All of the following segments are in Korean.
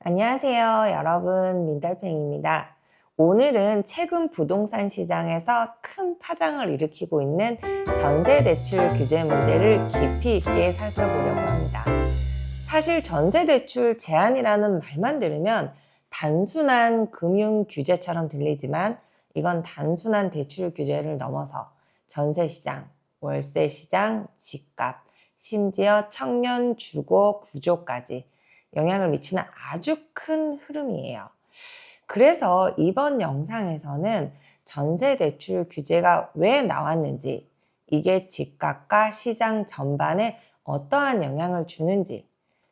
안녕하세요, 여러분. 민달팽입니다. 오늘은 최근 부동산 시장에서 큰 파장을 일으키고 있는 전세 대출 규제 문제를 깊이 있게 살펴보려고 합니다. 사실 전세 대출 제한이라는 말만 들으면 단순한 금융 규제처럼 들리지만 이건 단순한 대출 규제를 넘어서 전세 시장, 월세 시장, 집값, 심지어 청년 주거 구조까지 영향을 미치는 아주 큰 흐름이에요. 그래서 이번 영상에서는 전세 대출 규제가 왜 나왔는지, 이게 집값과 시장 전반에 어떠한 영향을 주는지,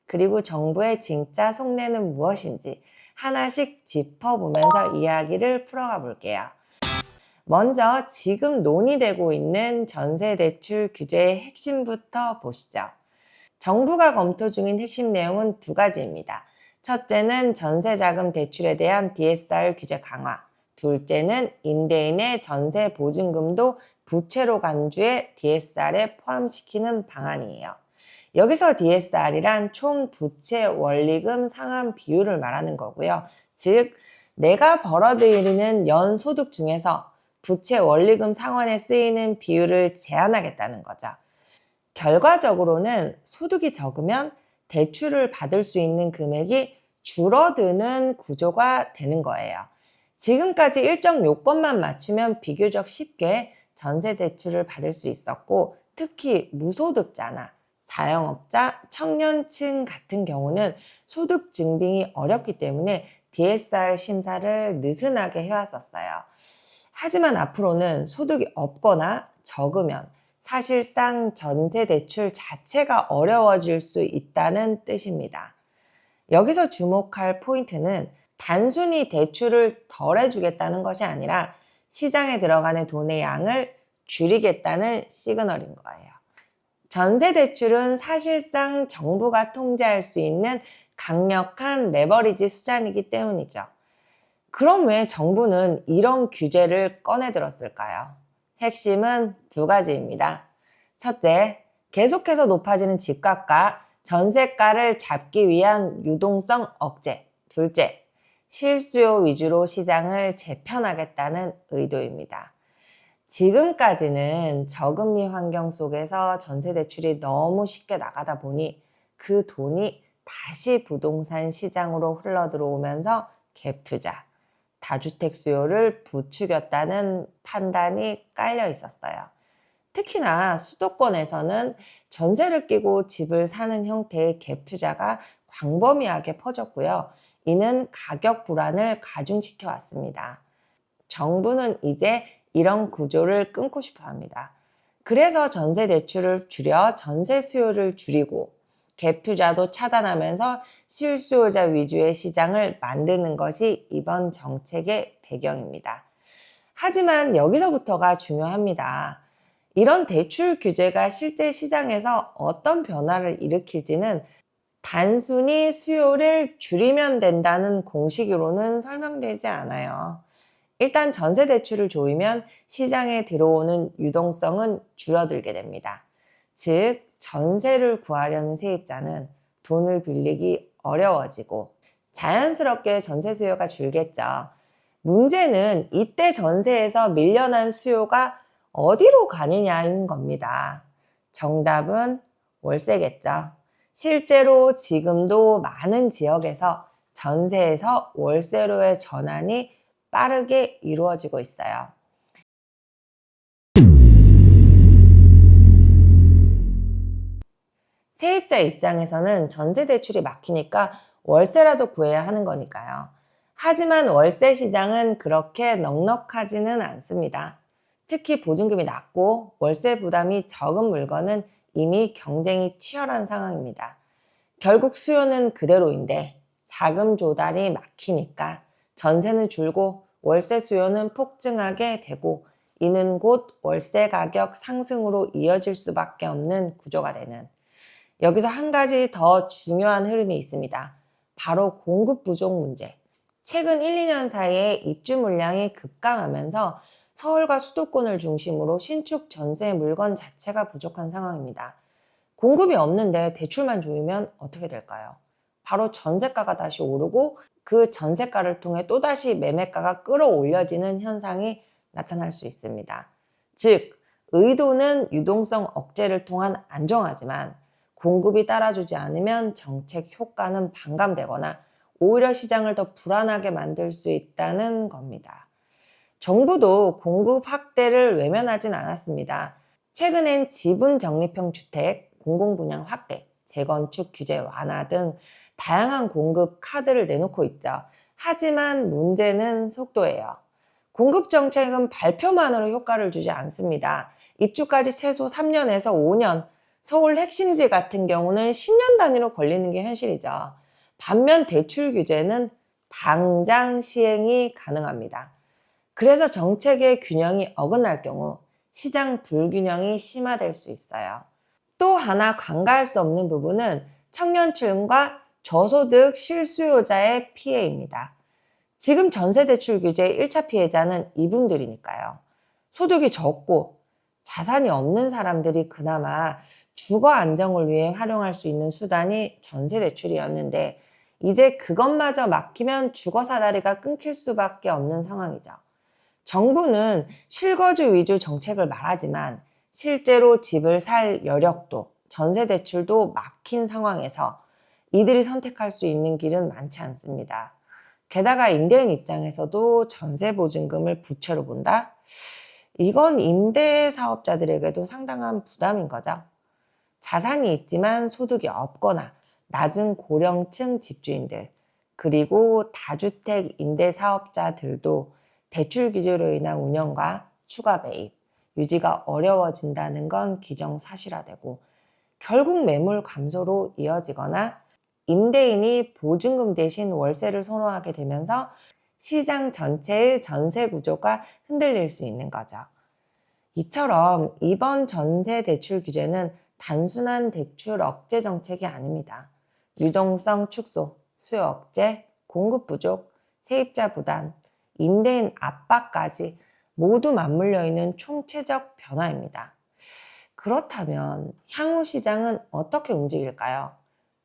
그리고 정부의 진짜 속내는 무엇인지 하나씩 짚어보면서 이야기를 풀어가 볼게요. 먼저 지금 논의되고 있는 전세 대출 규제의 핵심부터 보시죠. 정부가 검토 중인 핵심 내용은 두 가지입니다. 첫째는 전세자금 대출에 대한 DSR 규제 강화, 둘째는 임대인의 전세 보증금도 부채로 간주해 DSR에 포함시키는 방안이에요. 여기서 DSR이란 총 부채 원리금 상환 비율을 말하는 거고요. 즉, 내가 벌어들이는 연 소득 중에서 부채 원리금 상환에 쓰이는 비율을 제한하겠다는 거죠. 결과적으로는 소득이 적으면 대출을 받을 수 있는 금액이 줄어드는 구조가 되는 거예요. 지금까지 일정 요건만 맞추면 비교적 쉽게 전세 대출을 받을 수 있었고, 특히 무소득자나 자영업자, 청년층 같은 경우는 소득 증빙이 어렵기 때문에 DSR 심사를 느슨하게 해왔었어요. 하지만 앞으로는 소득이 없거나 적으면 사실상 전세 대출 자체가 어려워질 수 있다는 뜻입니다. 여기서 주목할 포인트는 단순히 대출을 덜 해주겠다는 것이 아니라 시장에 들어가는 돈의 양을 줄이겠다는 시그널인 거예요. 전세 대출은 사실상 정부가 통제할 수 있는 강력한 레버리지 수단이기 때문이죠. 그럼 왜 정부는 이런 규제를 꺼내 들었을까요? 핵심은 두 가지입니다. 첫째, 계속해서 높아지는 집값과 전세가를 잡기 위한 유동성 억제. 둘째, 실수요 위주로 시장을 재편하겠다는 의도입니다. 지금까지는 저금리 환경 속에서 전세 대출이 너무 쉽게 나가다 보니 그 돈이 다시 부동산 시장으로 흘러 들어오면서 갭 투자, 다주택 수요를 부추겼다는 판단이 깔려 있었어요. 특히나 수도권에서는 전세를 끼고 집을 사는 형태의 갭 투자가 광범위하게 퍼졌고요. 이는 가격 불안을 가중시켜 왔습니다. 정부는 이제 이런 구조를 끊고 싶어 합니다. 그래서 전세 대출을 줄여 전세 수요를 줄이고 갭 투자도 차단하면서 실수요자 위주의 시장을 만드는 것이 이번 정책의 배경입니다. 하지만 여기서부터가 중요합니다. 이런 대출 규제가 실제 시장에서 어떤 변화를 일으킬지는 단순히 수요를 줄이면 된다는 공식으로는 설명되지 않아요. 일단 전세 대출을 조이면 시장에 들어오는 유동성은 줄어들게 됩니다. 즉, 전세를 구하려는 세입자는 돈을 빌리기 어려워지고 자연스럽게 전세 수요가 줄겠죠. 문제는 이때 전세에서 밀려난 수요가 어디로 가느냐인 겁니다. 정답은 월세겠죠. 실제로 지금도 많은 지역에서 전세에서 월세로의 전환이 빠르게 이루어지고 있어요. 세입자 입장에서는 전세 대출이 막히니까 월세라도 구해야 하는 거니까요. 하지만 월세 시장은 그렇게 넉넉하지는 않습니다. 특히 보증금이 낮고 월세 부담이 적은 물건은 이미 경쟁이 치열한 상황입니다. 결국 수요는 그대로인데 자금 조달이 막히니까 전세는 줄고 월세 수요는 폭증하게 되고, 이는 곧 월세 가격 상승으로 이어질 수밖에 없는 구조가 되는, 여기서 한 가지 더 중요한 흐름이 있습니다. 바로 공급 부족 문제. 최근 1, 2년 사이에 입주 물량이 급감하면서 서울과 수도권을 중심으로 신축 전세 물건 자체가 부족한 상황입니다. 공급이 없는데 대출만 조이면 어떻게 될까요? 바로 전세가가 다시 오르고 그 전세가를 통해 또다시 매매가가 끌어올려지는 현상이 나타날 수 있습니다. 즉, 의도는 유동성 억제를 통한 안정화지만 공급이 따라주지 않으면 정책 효과는 반감되거나 오히려 시장을 더 불안하게 만들 수 있다는 겁니다. 정부도 공급 확대를 외면하진 않았습니다. 최근엔 지분 적립형 주택, 공공분양 확대, 재건축 규제 완화 등 다양한 공급 카드를 내놓고 있죠. 하지만 문제는 속도예요. 공급 정책은 발표만으로 효과를 주지 않습니다. 입주까지 최소 3년에서 5년, 서울 핵심지 같은 경우는 10년 단위로 걸리는 게 현실이죠. 반면 대출 규제는 당장 시행이 가능합니다. 그래서 정책의 균형이 어긋날 경우 시장 불균형이 심화될 수 있어요. 또 하나 간과할 수 없는 부분은 청년층과 저소득 실수요자의 피해입니다. 지금 전세대출 규제의 1차 피해자는 이분들이니까요. 소득이 적고 자산이 없는 사람들이 그나마 주거 안정을 위해 활용할 수 있는 수단이 전세대출이었는데 이제 그것마저 막히면 주거 사다리가 끊길 수밖에 없는 상황이죠. 정부는 실거주 위주 정책을 말하지만 실제로 집을 살 여력도 전세대출도 막힌 상황에서 이들이 선택할 수 있는 길은 많지 않습니다. 게다가 임대인 입장에서도 전세보증금을 부채로 본다? 이건 임대사업자들에게도 상당한 부담인 거죠. 자산이 있지만 소득이 없거나 낮은 고령층 집주인들, 그리고 다주택 임대사업자들도 대출 규제로 인한 운영과 추가 매입, 유지가 어려워진다는 건 기정사실화되고 결국 매물 감소로 이어지거나 임대인이 보증금 대신 월세를 선호하게 되면서 시장 전체의 전세 구조가 흔들릴 수 있는 거죠. 이처럼 이번 전세 대출 규제는 단순한 대출 억제 정책이 아닙니다. 유동성 축소, 수요 억제, 공급 부족, 세입자 부담, 임대인 압박까지 모두 맞물려 있는 총체적 변화입니다. 그렇다면 향후 시장은 어떻게 움직일까요?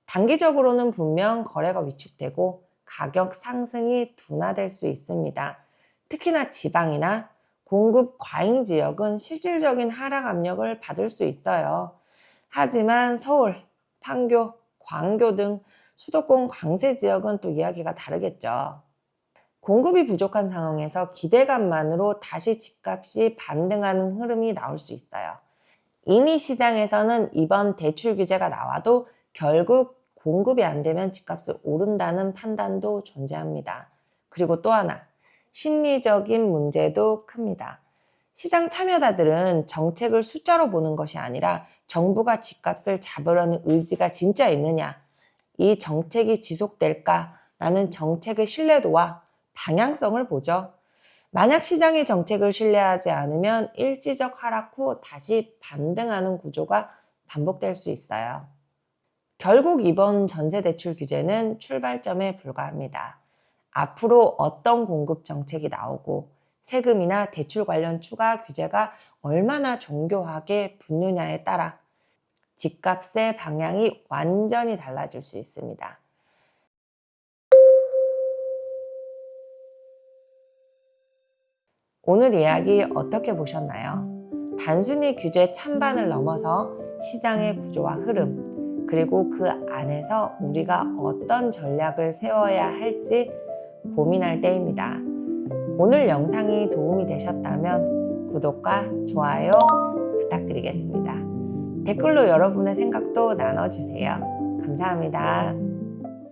단기적으로는 분명 거래가 위축되고 가격 상승이 둔화될 수 있습니다. 특히나 지방이나 공급 과잉 지역은 실질적인 하락 압력을 받을 수 있어요. 하지만 서울, 판교, 광교 등 수도권 광세 지역은 또 이야기가 다르겠죠. 공급이 부족한 상황에서 기대감만으로 다시 집값이 반등하는 흐름이 나올 수 있어요. 이미 시장에서는 이번 대출 규제가 나와도 결국 공급이 안 되면 집값이 오른다는 판단도 존재합니다. 그리고 또 하나, 심리적인 문제도 큽니다. 시장 참여자들은 정책을 숫자로 보는 것이 아니라 정부가 집값을 잡으려는 의지가 진짜 있느냐, 이 정책이 지속될까라는 정책의 신뢰도와 방향성을 보죠. 만약 시장의 정책을 신뢰하지 않으면 일시적 하락 후 다시 반등하는 구조가 반복될 수 있어요. 결국 이번 전세대출 규제는 출발점에 불과합니다. 앞으로 어떤 공급 정책이 나오고 세금이나 대출 관련 추가 규제가 얼마나 정교하게 붙느냐에 따라 집값의 방향이 완전히 달라질 수 있습니다. 오늘 이야기 어떻게 보셨나요? 단순히 규제 찬반을 넘어서 시장의 구조와 흐름, 그리고 그 안에서 우리가 어떤 전략을 세워야 할지 고민할 때입니다. 오늘 영상이 도움이 되셨다면 구독과 좋아요 부탁드리겠습니다. 댓글로 여러분의 생각도 나눠주세요. 감사합니다.